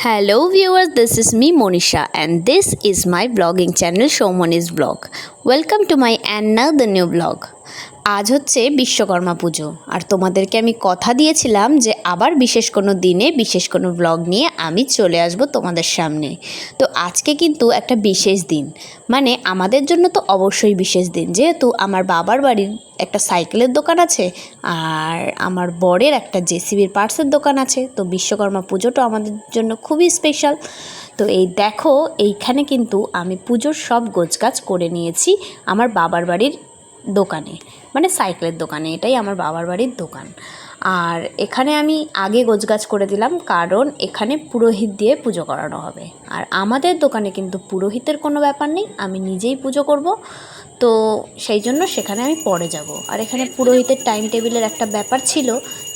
Hello viewers, this is me Monisha and this is my vlogging channel Shomoni's Vlog. Welcome to my another new vlog. আজ হচ্ছে বিশ্বকর্মা পুজো আর তোমাদেরকে আমি কথা দিয়েছিলাম যে আবার বিশেষ কোনো দিনে বিশেষ কোনো ব্লগ নিয়ে আমি চলে আসব তোমাদের সামনে। তো আজকে কিন্তু একটা বিশেষ দিন, মানে আমাদের জন্য তো অবশ্যই বিশেষ দিন, যেহেতু আমার বাবার বাড়ির একটা সাইকেলের দোকান আছে আর আমার বরের একটা জেসিবির পার্টসের দোকান আছে। তো বিশ্বকর্মা পুজোটা আমাদের জন্য খুবই স্পেশাল। তো এই দেখো, এইখানে কিন্তু আমি পুজোর সব গোছগাছ করে নিয়েছি আমার বাবার বাড়ির দোকানে, মানে সাইকেলের দোকানে। এটাই আমার বাবার বাড়ির দোকান। আর এখানে আমি আগে গোছগাছ করে দিলাম, কারণ এখানে পুরোহিত দিয়ে পুজো করানো হবে। আর আমাদের দোকানে কিন্তু পুরোহিতের কোনো ব্যাপার নেই, আমি নিজেই পুজো করব। তো সেই জন্য সেখানে আমি পরে যাব। আর এখানে পুরোহিতের টাইম টেবিলের একটা ব্যাপার ছিল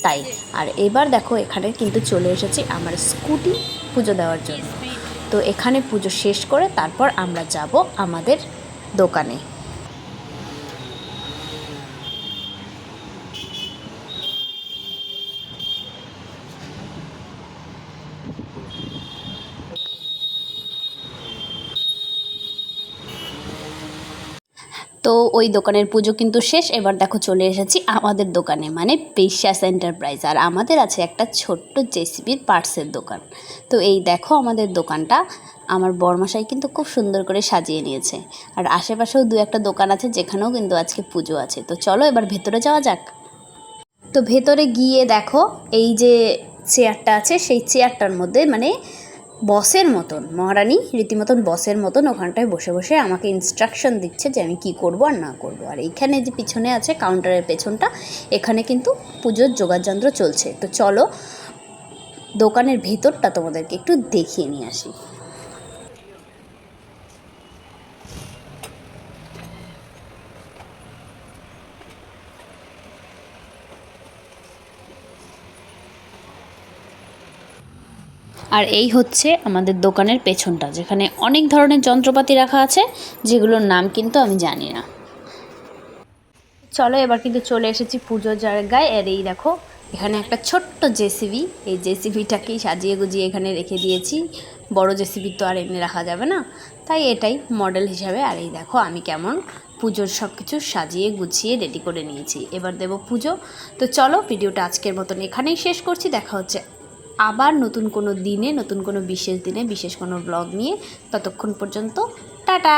তাই। আর এবার দেখো, এখানে কিন্তু চলে এসেছি আমার স্কুটি পুজো দেওয়ার জন্য। তো এখানে পুজো শেষ করে তারপর আমরা যাব আমাদের দোকানে। তো ওই দোকানের পুজো কিন্তু শেষ। এবার দেখো চলে এসেছি আমাদের দোকানে, মানে বিশ্বাস এন্টারপ্রাইজ। আর আমাদের আছে একটা ছোট্ট জেসিবির পার্টসের দোকান। তো এই দেখো আমাদের দোকানটা আমার বরমশাই কিন্তু খুব সুন্দর করে সাজিয়ে নিয়েছে। আর আশেপাশেও দু একটা দোকান আছে যেখানেও কিন্তু আজকে পুজো আছে। তো চলো এবার ভেতরে যাওয়া যাক। তো ভেতরে গিয়ে দেখো, এই যে চেয়ারটা আছে সেই চেয়ারটার মধ্যে মানে বসের মতন মহারানী রীতিমতন বসের মতন ওখানটায় বসে বসে আমাকে ইনস্ট্রাকশন দিচ্ছে যে আমি কি করব আর না করব। আর এইখানে যে পিছনে আছে কাউন্টারের পেছনটা, এখানে কিন্তু পুজোর যোগাযন্ত্র চলছে। তো চলো দোকানের ভেতরটা তোমাদেরকে একটু দেখিয়ে নিয়ে আসি। আর এই হচ্ছে আমাদের দোকানের পেছনটা, যেখানে অনেক ধরনের যন্ত্রপাতি রাখা আছে যেগুলোর নাম কিন্তু আমি জানি না। চলো এবার কিন্তু চলে এসেছি পুজোর জায়গায়। আর এই দেখো, এখানে একটা ছোট্ট জেসিবি, এই জেসিবিটাকেই সাজিয়ে গুজিয়ে এখানে রেখে দিয়েছি। বড় জেসিবি তো আর এমনি রাখা যাবে না, তাই এটাই মডেল হিসাবে। আর এই দেখো আমি কেমন পুজোর সব কিছু সাজিয়ে গুছিয়ে রেডি করে নিয়েছি, এবার দেব পুজো। তো চলো ভিডিওটা আজকের মতন এখানেই শেষ করছি। দেখা হচ্ছে আবার নতুন কোনো দিনে, নতুন কোনো বিশেষ দিনে বিশেষ কোনো ব্লগ নিয়ে। ততক্ষণ পর্যন্ত টাটা।